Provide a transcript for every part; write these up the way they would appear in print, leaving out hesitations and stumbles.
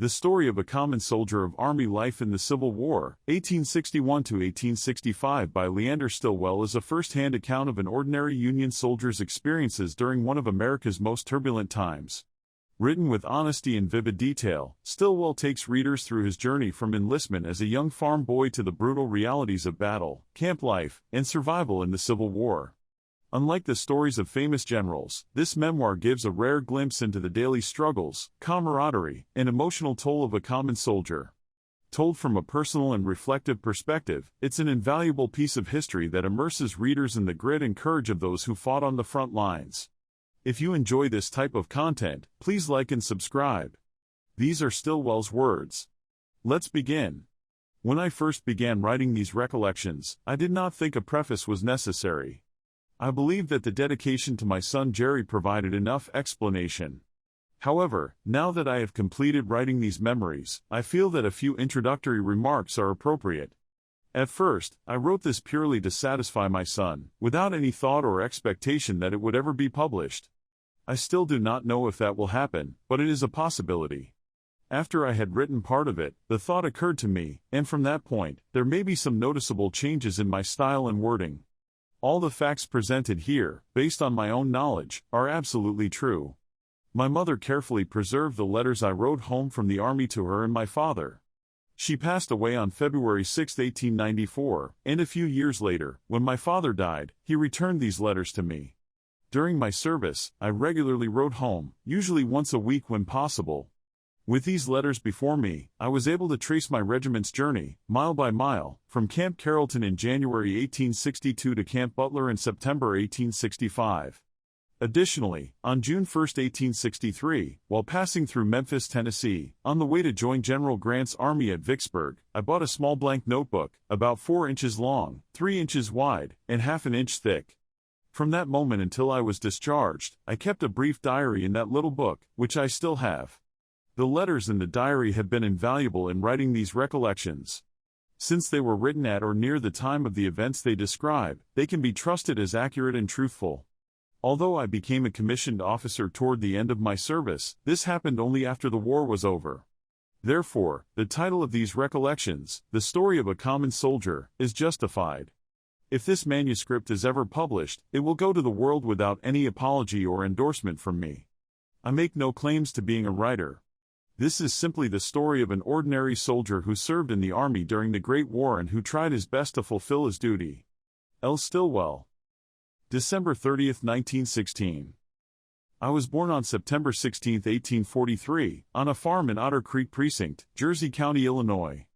The Story of a Common Soldier of Army Life in the Civil War, 1861 to 1865 by Leander Stillwell is a first-hand account of an ordinary Union soldier's experiences during one of America's most turbulent times. Written with honesty and vivid detail, Stillwell takes readers through his journey from enlistment as a young farm boy to the brutal realities of battle, camp life, and survival in the Civil War. Unlike the stories of famous generals, this memoir gives a rare glimpse into the daily struggles, camaraderie, and emotional toll of a common soldier. Told from a personal and reflective perspective, it's an invaluable piece of history that immerses readers in the grit and courage of those who fought on the front lines. If you enjoy this type of content, please like and subscribe. These are Stillwell's words. Let's begin. When I first began writing these recollections, I did not think a preface was necessary. I believed that the dedication to my son Jerry provided enough explanation. However, now that I have completed writing these memories, I feel that a few introductory remarks are appropriate. At first, I wrote this purely to satisfy my son, without any thought or expectation that it would ever be published. I still do not know if that will happen, but it is a possibility. After I had written part of it, the thought occurred to me, and from that point, there may be some noticeable changes in my style and wording. All the facts presented here, based on my own knowledge, are absolutely true. My mother carefully preserved the letters I wrote home from the army to her and my father. She passed away on February 6, 1894, and a few years later, when my father died, he returned these letters to me. During my service, I regularly wrote home, usually once a week when possible. With these letters before me, I was able to trace my regiment's journey, mile by mile, from Camp Carrollton in January 1862 to Camp Butler in September 1865. Additionally, on June 1, 1863, while passing through Memphis, Tennessee, on the way to join General Grant's army at Vicksburg, I bought a small blank notebook, about 4 inches long, 3 inches wide, and half an inch thick. From that moment until I was discharged, I kept a brief diary in that little book, which I still have. The letters in the diary have been invaluable in writing these recollections. Since they were written at or near the time of the events they describe, they can be trusted as accurate and truthful. Although I became a commissioned officer toward the end of my service, this happened only after the war was over. Therefore, the title of these recollections, The Story of a Common Soldier, is justified. If this manuscript is ever published, it will go to the world without any apology or endorsement from me. I make no claims to being a writer. This is simply the story of an ordinary soldier who served in the Army during the Great War and who tried his best to fulfill his duty. L. Stillwell. December 30, 1916. I was born on September 16, 1843, on a farm in Otter Creek Precinct, Jersey County, Illinois.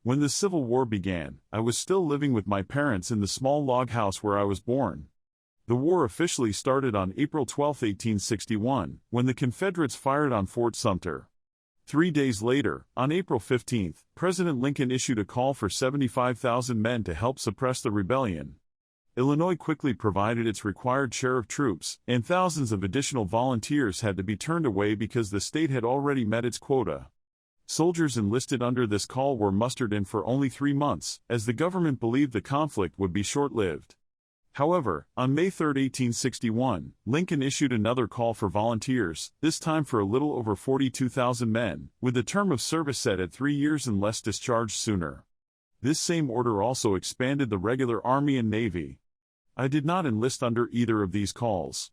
When the Civil War began, I was still living with my parents in the small log house where I was born. The war officially started on April 12, 1861, when the Confederates fired on Fort Sumter. 3 days later, on April 15, President Lincoln issued a call for 75,000 men to help suppress the rebellion. Illinois quickly provided its required share of troops, and thousands of additional volunteers had to be turned away because the state had already met its quota. Soldiers enlisted under this call were mustered in for only 3 months, as the government believed the conflict would be short-lived. However, on May 3, 1861, Lincoln issued another call for volunteers, this time for a little over 42,000 men, with the term of service set at 3 years unless discharged sooner. This same order also expanded the regular Army and Navy. I did not enlist under either of these calls.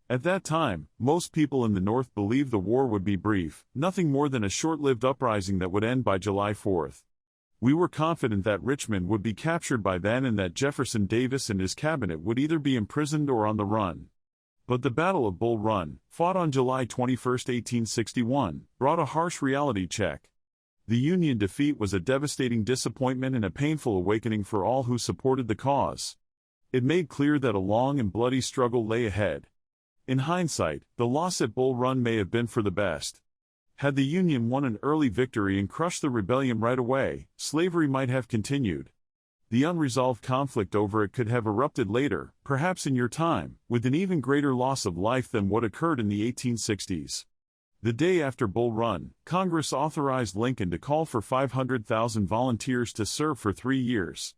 At that time, most people in the North believed the war would be brief, nothing more than a short-lived uprising that would end by July 4. We were confident that Richmond would be captured by then and that Jefferson Davis and his cabinet would either be imprisoned or on the run. But the Battle of Bull Run, fought on July 21, 1861, brought a harsh reality check. The Union defeat was a devastating disappointment and a painful awakening for all who supported the cause. It made clear that a long and bloody struggle lay ahead. In hindsight, the loss at Bull Run may have been for the best. Had the Union won an early victory and crushed the rebellion right away, slavery might have continued. The unresolved conflict over it could have erupted later, perhaps in your time, with an even greater loss of life than what occurred in the 1860s. The day after Bull Run, Congress authorized Lincoln to call for 500,000 volunteers to serve for 3 years.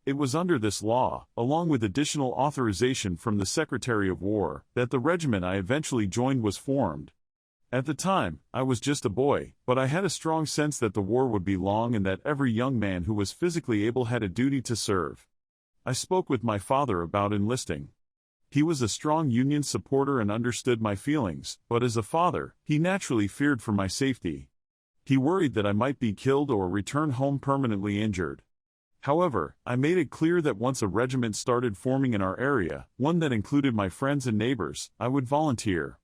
It was under this law, along with additional authorization from the Secretary of War, that the regiment I eventually joined was formed. At the time, I was just a boy, but I had a strong sense that the war would be long and that every young man who was physically able had a duty to serve. I spoke with my father about enlisting. He was a strong Union supporter and understood my feelings, but as a father, he naturally feared for my safety. He worried that I might be killed or return home permanently injured. However, I made it clear that once a regiment started forming in our area, one that included my friends and neighbors, I would volunteer.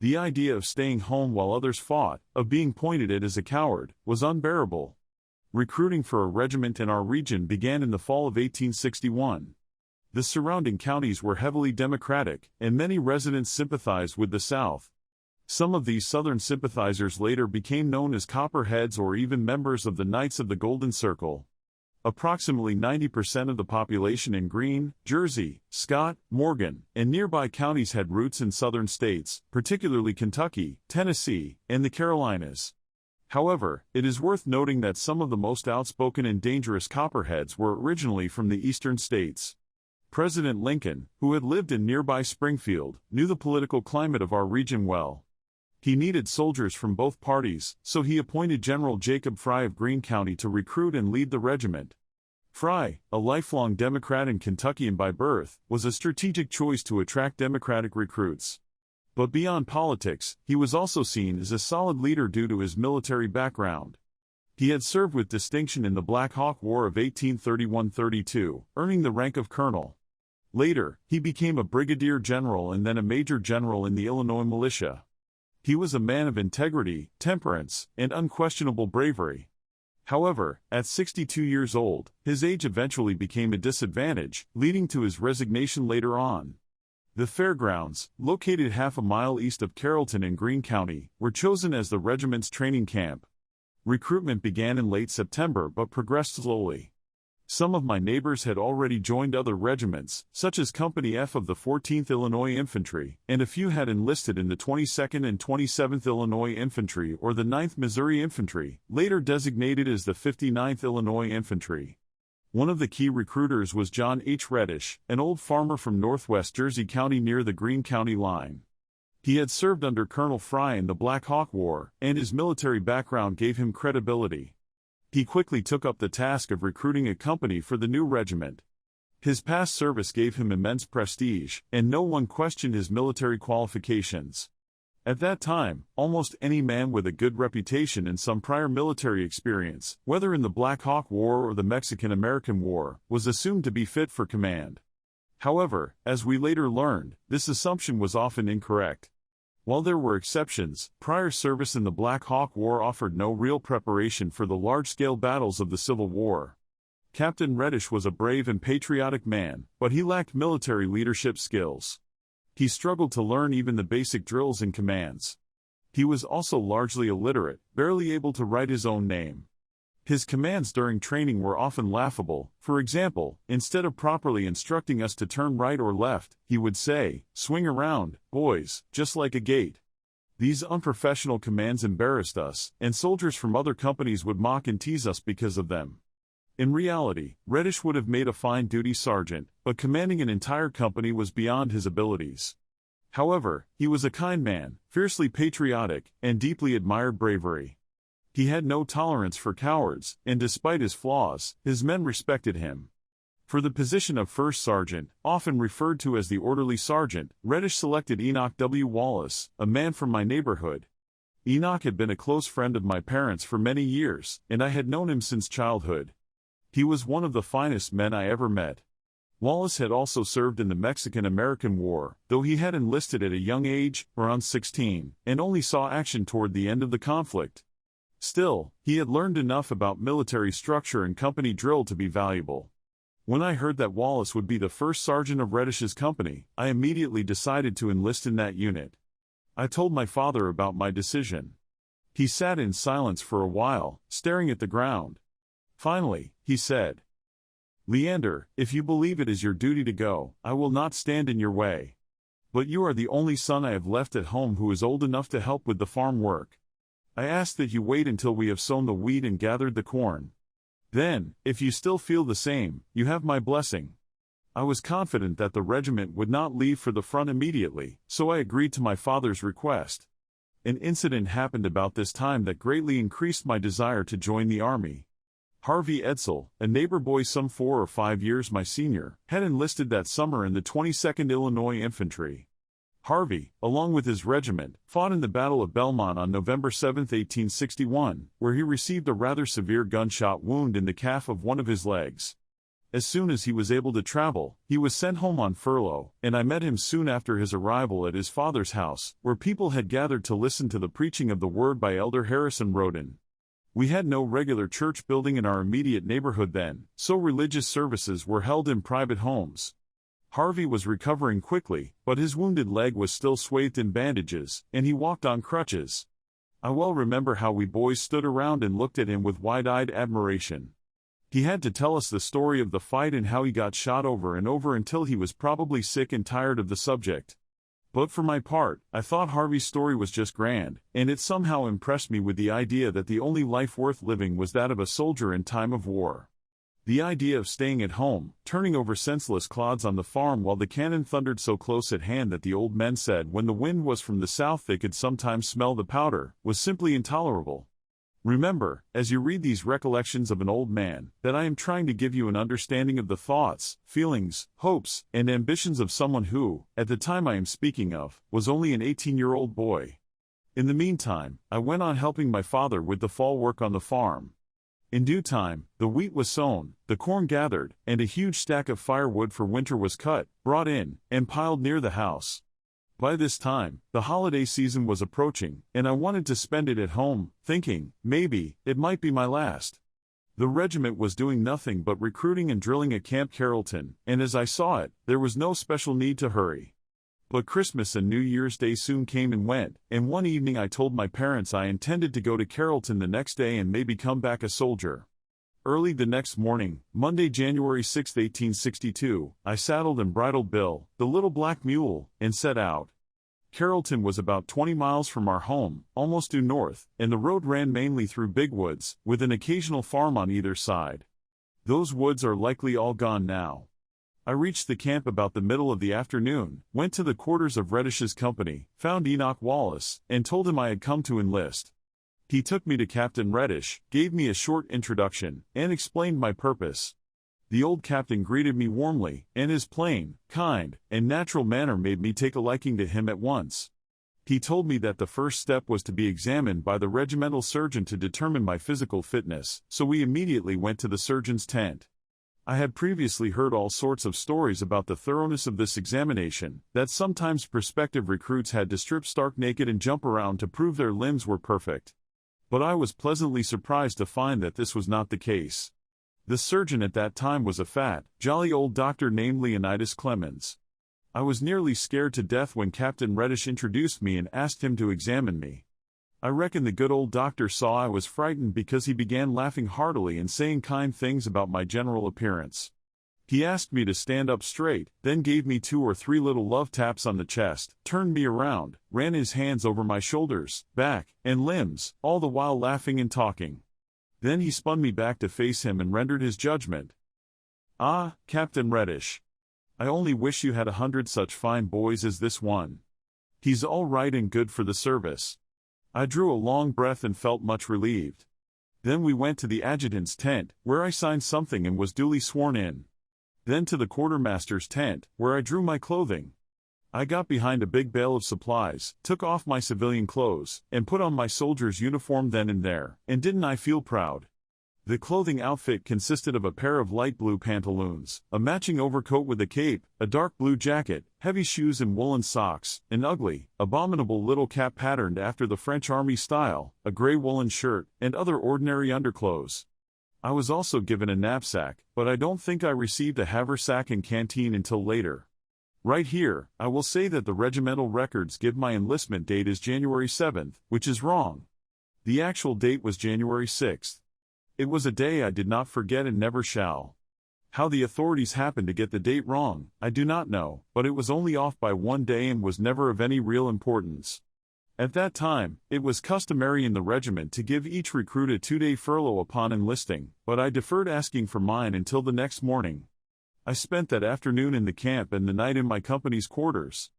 The idea of staying home while others fought, of being pointed at as a coward, was unbearable. Recruiting for a regiment in our region began in the fall of 1861. The surrounding counties were heavily Democratic, and many residents sympathized with the South. Some of these Southern sympathizers later became known as Copperheads or even members of the Knights of the Golden Circle. Approximately 90% of the population in Greene, Jersey, Scott, Morgan, and nearby counties had roots in Southern states, particularly Kentucky, Tennessee, and the Carolinas. However, it is worth noting that some of the most outspoken and dangerous Copperheads were originally from the eastern states. President Lincoln, who had lived in nearby Springfield, knew the political climate of our region well. He needed soldiers from both parties, so he appointed General Jacob Fry of Greene County to recruit and lead the regiment. Fry, a lifelong Democrat and Kentuckian by birth, was a strategic choice to attract Democratic recruits. But beyond politics, he was also seen as a solid leader due to his military background. He had served with distinction in the Black Hawk War of 1831–32, earning the rank of colonel. Later, he became a brigadier general and then a major general in the Illinois militia. He was a man of integrity, temperance, and unquestionable bravery. However, at 62 years old, his age eventually became a disadvantage, leading to his resignation later on. The fairgrounds, located half a mile east of Carrollton in Greene County, were chosen as the regiment's training camp. Recruitment began in late September but progressed slowly. Some of my neighbors had already joined other regiments, such as Company F of the 14th Illinois Infantry, and a few had enlisted in the 22nd and 27th Illinois Infantry or the 9th Missouri Infantry, later designated as the 59th Illinois Infantry. One of the key recruiters was John H. Reddish, an old farmer from northwest Jersey County near the Greene County line. He had served under Colonel Fry in the Black Hawk War, and his military background gave him credibility. He quickly took up the task of recruiting a company for the new regiment. His past service gave him immense prestige, and no one questioned his military qualifications. At that time, almost any man with a good reputation and some prior military experience, whether in the Black Hawk War or the Mexican-American War, was assumed to be fit for command. However, as we later learned, this assumption was often incorrect. While there were exceptions, prior service in the Black Hawk War offered no real preparation for the large-scale battles of the Civil War. Captain Reddish was a brave and patriotic man, but he lacked military leadership skills. He struggled to learn even the basic drills and commands. He was also largely illiterate, barely able to write his own name. His commands during training were often laughable. For example, instead of properly instructing us to turn right or left, he would say, "Swing around, boys, just like a gate." These unprofessional commands embarrassed us, and soldiers from other companies would mock and tease us because of them. In reality, Reddish would have made a fine duty sergeant, but commanding an entire company was beyond his abilities. However, he was a kind man, fiercely patriotic, and deeply admired bravery. He had no tolerance for cowards, and despite his flaws, his men respected him. For the position of first sergeant, often referred to as the orderly sergeant, Reddish selected Enoch W. Wallace, a man from my neighborhood. Enoch had been a close friend of my parents for many years, and I had known him since childhood. He was one of the finest men I ever met. Wallace had also served in the Mexican-American War, though he had enlisted at a young age, around 16, and only saw action toward the end of the conflict. Still, he had learned enough about military structure and company drill to be valuable. When I heard that Wallace would be the first sergeant of Reddish's company, I immediately decided to enlist in that unit. I told my father about my decision. He sat in silence for a while, staring at the ground. Finally, he said, "Leander, if you believe it is your duty to go, I will not stand in your way. But you are the only son I have left at home who is old enough to help with the farm work. I ask that you wait until we have sown the wheat and gathered the corn. Then, if you still feel the same, you have my blessing." I was confident that the regiment would not leave for the front immediately, so I agreed to my father's request. An incident happened about this time that greatly increased my desire to join the Army. Harvey Edsel, a neighbor boy some 4 or 5 years my senior, had enlisted that summer in the 22nd Illinois Infantry. Harvey, along with his regiment, fought in the Battle of Belmont on November 7, 1861, where he received a rather severe gunshot wound in the calf of one of his legs. As soon as he was able to travel, he was sent home on furlough, and I met him soon after his arrival at his father's house, where people had gathered to listen to the preaching of the Word by Elder Harrison Roden. We had no regular church building in our immediate neighborhood then, so religious services were held in private homes. Harvey was recovering quickly, but his wounded leg was still swathed in bandages, and he walked on crutches. I well remember how we boys stood around and looked at him with wide-eyed admiration. He had to tell us the story of the fight and how he got shot over and over until he was probably sick and tired of the subject. But for my part, I thought Harvey's story was just grand, and it somehow impressed me with the idea that the only life worth living was that of a soldier in time of war. The idea of staying at home, turning over senseless clods on the farm while the cannon thundered so close at hand that the old men said when the wind was from the south they could sometimes smell the powder, was simply intolerable. Remember, as you read these recollections of an old man, that I am trying to give you an understanding of the thoughts, feelings, hopes, and ambitions of someone who, at the time I am speaking of, was only an 18-year-old boy. In the meantime, I went on helping my father with the fall work on the farm. In due time, the wheat was sown, the corn gathered, and a huge stack of firewood for winter was cut, brought in, and piled near the house. By this time, the holiday season was approaching, and I wanted to spend it at home, thinking, maybe, it might be my last. The regiment was doing nothing but recruiting and drilling at Camp Carrollton, and as I saw it, there was no special need to hurry. But Christmas and New Year's Day soon came and went, and one evening I told my parents I intended to go to Carrollton the next day and maybe come back a soldier. Early the next morning, Monday, January 6, 1862, I saddled and bridled Bill, the little black mule, and set out. Carrollton was about 20 miles from our home, almost due north, and the road ran mainly through big woods, with an occasional farm on either side. Those woods are likely all gone now. I reached the camp about the middle of the afternoon, went to the quarters of Reddish's company, found Enoch Wallace, and told him I had come to enlist. He took me to Captain Reddish, gave me a short introduction, and explained my purpose. The old captain greeted me warmly, and his plain, kind, and natural manner made me take a liking to him at once. He told me that the first step was to be examined by the regimental surgeon to determine my physical fitness, so we immediately went to the surgeon's tent. I had previously heard all sorts of stories about the thoroughness of this examination, that sometimes prospective recruits had to strip stark naked and jump around to prove their limbs were perfect. But I was pleasantly surprised to find that this was not the case. The surgeon at that time was a fat, jolly old doctor named Leonidas Clemens. I was nearly scared to death when Captain Reddish introduced me and asked him to examine me. I reckon the good old doctor saw I was frightened because he began laughing heartily and saying kind things about my general appearance. He asked me to stand up straight, then gave me 2 or 3 little love taps on the chest, turned me around, ran his hands over my shoulders, back, and limbs, all the while laughing and talking. Then he spun me back to face him and rendered his judgment. "Ah, Captain Reddish. I only wish you had 100 such fine boys as this one. He's all right and good for the service." I drew a long breath and felt much relieved. Then we went to the adjutant's tent, where I signed something and was duly sworn in. Then to the quartermaster's tent, where I drew my clothing. I got behind a big bale of supplies, took off my civilian clothes, and put on my soldier's uniform then and there, and didn't I feel proud? The clothing outfit consisted of a pair of light blue pantaloons, a matching overcoat with a cape, a dark blue jacket, heavy shoes and woolen socks, an ugly, abominable little cap patterned after the French army style, a gray woolen shirt, and other ordinary underclothes. I was also given a knapsack, but I don't think I received a haversack and canteen until later. Right here, I will say that the regimental records give my enlistment date as January 7th, which is wrong. The actual date was January 6th. It was a day I did not forget and never shall. How the authorities happened to get the date wrong, I do not know, but it was only off by 1 day and was never of any real importance. At that time, it was customary in the regiment to give each recruit a 2-day furlough upon enlisting, but I deferred asking for mine until the next morning. I spent that afternoon in the camp and the night in my company's quarters.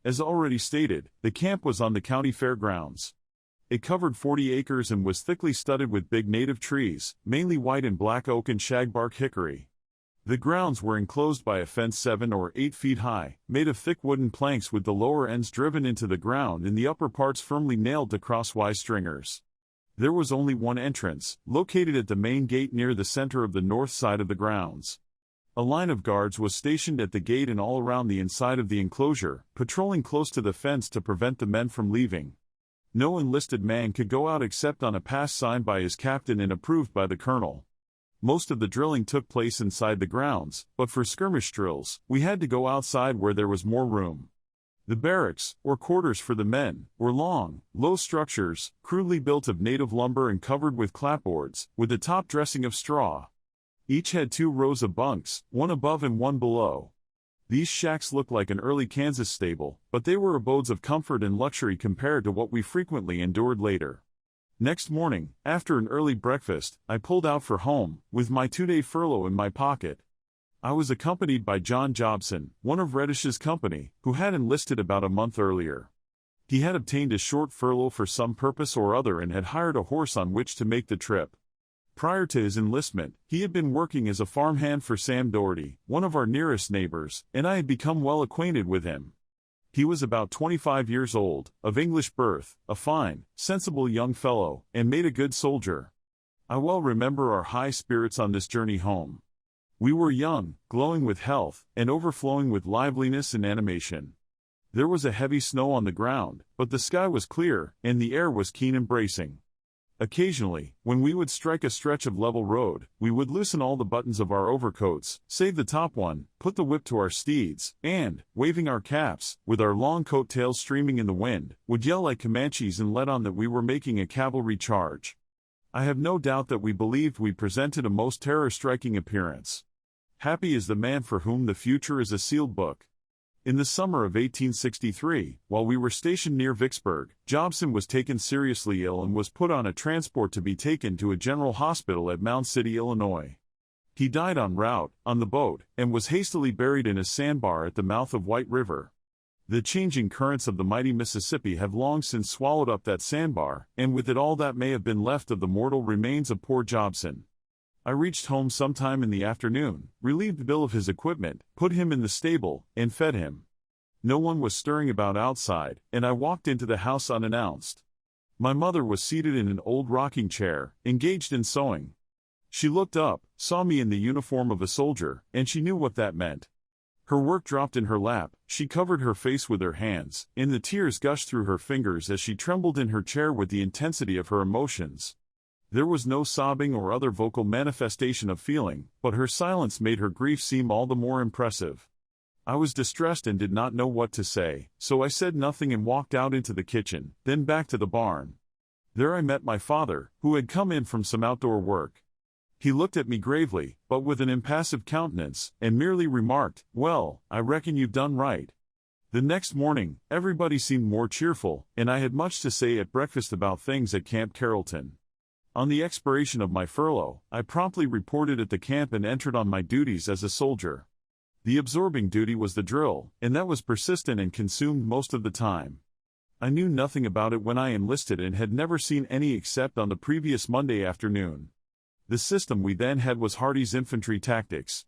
As already stated, the camp was on the county fairgrounds. It covered 40 acres and was thickly studded with big native trees, mainly white and black oak and shagbark hickory. The grounds were enclosed by a fence 7 or 8 feet high, made of thick wooden planks with the lower ends driven into the ground and the upper parts firmly nailed to crosswise stringers. There was only one entrance, located at the main gate near the center of the north side of the grounds. A line of guards was stationed at the gate and all around the inside of the enclosure, patrolling close to the fence to prevent the men from leaving. No enlisted man could go out except on a pass signed by his captain and approved by the colonel. Most of the drilling took place inside the grounds, but for skirmish drills, we had to go outside where there was more room. The barracks, or quarters for the men, were long, low structures, crudely built of native lumber and covered with clapboards, with the top dressing of straw. Each had 2 rows of bunks, one above and one below. These shacks looked like an early Kansas stable, but they were abodes of comfort and luxury compared to what we frequently endured later. Next morning, after an early breakfast, I pulled out for home, with my 2-day furlough in my pocket. I was accompanied by John Jobson, one of Reddish's company, who had enlisted about a month earlier. He had obtained a short furlough for some purpose or other and had hired a horse on which to make the trip. Prior to his enlistment, he had been working as a farmhand for Sam Doherty, one of our nearest neighbors, and I had become well acquainted with him. He was about 25 years old, of English birth, a fine, sensible young fellow, and made a good soldier. I well remember our high spirits on this journey home. We were young, glowing with health, and overflowing with liveliness and animation. There was a heavy snow on the ground, but the sky was clear, and the air was keen and bracing. Occasionally, when we would strike a stretch of level road, we would loosen all the buttons of our overcoats, save the top one, put the whip to our steeds, and, waving our caps, with our long coat tails streaming in the wind, would yell like Comanches and let on that we were making a cavalry charge. I have no doubt that we believed we presented a most terror-striking appearance. Happy is the man for whom the future is a sealed book. In the summer of 1863, while we were stationed near Vicksburg, Jobson was taken seriously ill and was put on a transport to be taken to a general hospital at Mound City, Illinois. He died en route, on the boat, and was hastily buried in a sandbar at the mouth of White River. The changing currents of the mighty Mississippi have long since swallowed up that sandbar, and with it all that may have been left of the mortal remains of poor Jobson. I reached home sometime in the afternoon, relieved Bill of his equipment, put him in the stable, and fed him. No one was stirring about outside, and I walked into the house unannounced. My mother was seated in an old rocking chair, engaged in sewing. She looked up, saw me in the uniform of a soldier, and she knew what that meant. Her work dropped in her lap, she covered her face with her hands, and the tears gushed through her fingers as she trembled in her chair with the intensity of her emotions. There was no sobbing or other vocal manifestation of feeling, but her silence made her grief seem all the more impressive. I was distressed and did not know what to say, so I said nothing and walked out into the kitchen, then back to the barn. There I met my father, who had come in from some outdoor work. He looked at me gravely, but with an impassive countenance, and merely remarked, "Well, I reckon you've done right." The next morning, everybody seemed more cheerful, and I had much to say at breakfast about things at Camp Carrollton. On the expiration of my furlough, I promptly reported at the camp and entered on my duties as a soldier. The absorbing duty was the drill, and that was persistent and consumed most of the time. I knew nothing about it when I enlisted and had never seen any except on the previous Monday afternoon. The system we then had was Hardee's infantry tactics.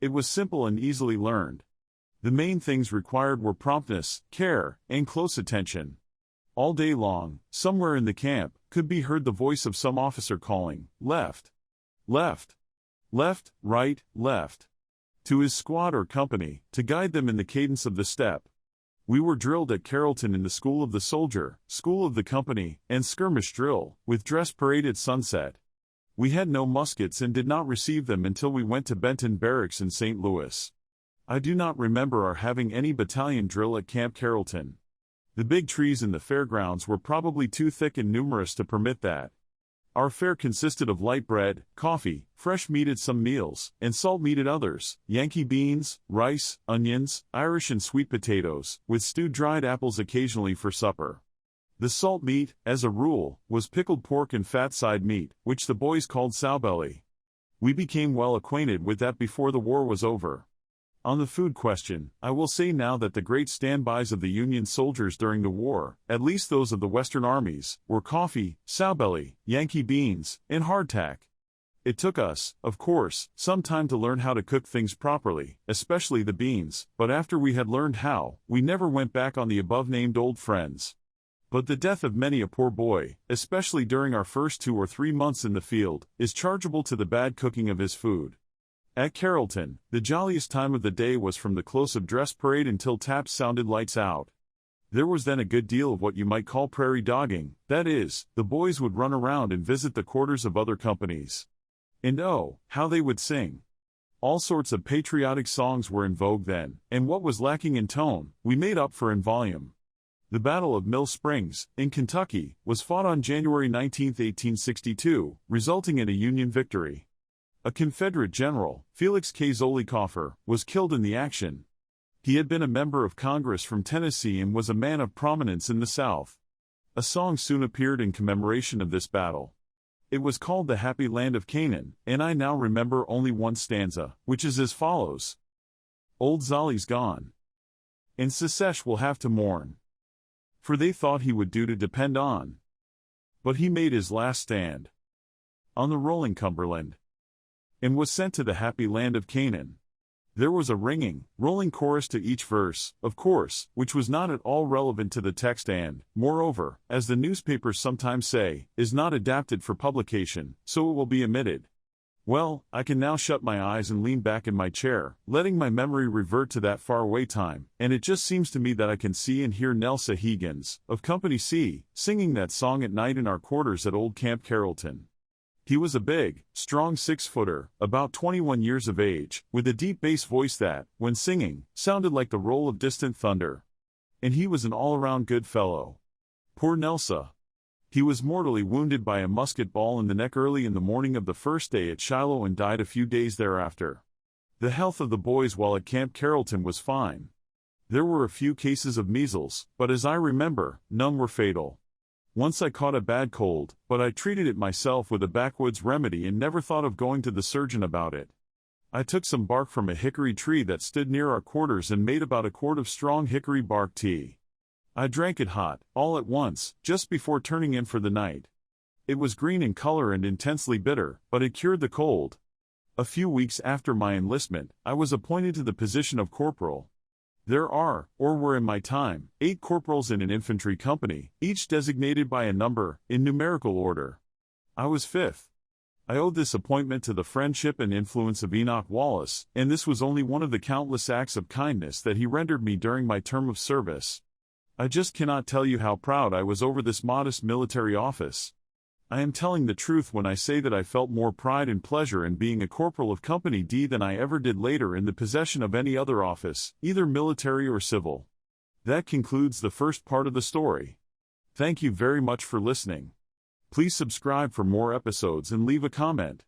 It was simple and easily learned. The main things required were promptness, care, and close attention. All day long, somewhere in the camp, could be heard the voice of some officer calling, "Left! Left! Left, right, left!" to his squad or company, to guide them in the cadence of the step. We were drilled at Carrollton in the School of the Soldier, School of the Company, and skirmish drill, with dress parade at sunset. We had no muskets and did not receive them until we went to Benton Barracks in St. Louis. I do not remember our having any battalion drill at Camp Carrollton. The big trees in the fairgrounds were probably too thick and numerous to permit that. Our fare consisted of light bread, coffee, fresh meat at some meals, and salt meat at others, Yankee beans, rice, onions, Irish and sweet potatoes, with stewed dried apples occasionally for supper. The salt meat, as a rule, was pickled pork and fat side meat, which the boys called sowbelly. We became well acquainted with that before the war was over. On the food question, I will say now that the great standbys of the Union soldiers during the war, at least those of the Western armies, were coffee, sowbelly, Yankee beans, and hardtack. It took us, of course, some time to learn how to cook things properly, especially the beans, but after we had learned how, we never went back on the above-named old friends. But the death of many a poor boy, especially during our first 2 or 3 months in the field, is chargeable to the bad cooking of his food. At Carrollton, the jolliest time of the day was from the close of dress parade until taps sounded lights out. There was then a good deal of what you might call prairie dogging, that is, the boys would run around and visit the quarters of other companies. And oh, how they would sing! All sorts of patriotic songs were in vogue then, and what was lacking in tone, we made up for in volume. The Battle of Mill Springs, in Kentucky, was fought on January 19, 1862, resulting in a Union victory. A Confederate general, Felix K. Zollicoffer, was killed in the action. He had been a member of Congress from Tennessee and was a man of prominence in the South. A song soon appeared in commemoration of this battle. It was called The Happy Land of Canaan, and I now remember only one stanza, which is as follows. Old Zolly's gone, and Secesh will have to mourn, for they thought he would do to depend on. But he made his last stand on the rolling Cumberland, and was sent to the happy land of Canaan. There was a ringing, rolling chorus to each verse, of course, which was not at all relevant to the text and, moreover, as the newspapers sometimes say, is not adapted for publication, so it will be omitted. Well, I can now shut my eyes and lean back in my chair, letting my memory revert to that faraway time, and it just seems to me that I can see and hear Nelsa Higgins, of Company C, singing that song at night in our quarters at Old Camp Carrollton. He was a big, strong 6-footer, about 21 years of age, with a deep bass voice that, when singing, sounded like the roll of distant thunder. And he was an all-around good fellow. Poor Nelsa. He was mortally wounded by a musket ball in the neck early in the morning of the first day at Shiloh and died a few days thereafter. The health of the boys while at Camp Carrollton was fine. There were a few cases of measles, but as I remember, none were fatal. Once I caught a bad cold, but I treated it myself with a backwoods remedy and never thought of going to the surgeon about it. I took some bark from a hickory tree that stood near our quarters and made about a quart of strong hickory bark tea. I drank it hot, all at once, just before turning in for the night. It was green in color and intensely bitter, but it cured the cold. A few weeks after my enlistment, I was appointed to the position of corporal. There are, or were in my time, 8 corporals in an infantry company, each designated by a number, in numerical order. I was 5th. I owed this appointment to the friendship and influence of Enoch Wallace, and this was only one of the countless acts of kindness that he rendered me during my term of service. I just cannot tell you how proud I was over this modest military office. I am telling the truth when I say that I felt more pride and pleasure in being a corporal of Company D than I ever did later in the possession of any other office, either military or civil. That concludes the first part of the story. Thank you very much for listening. Please subscribe for more episodes and leave a comment.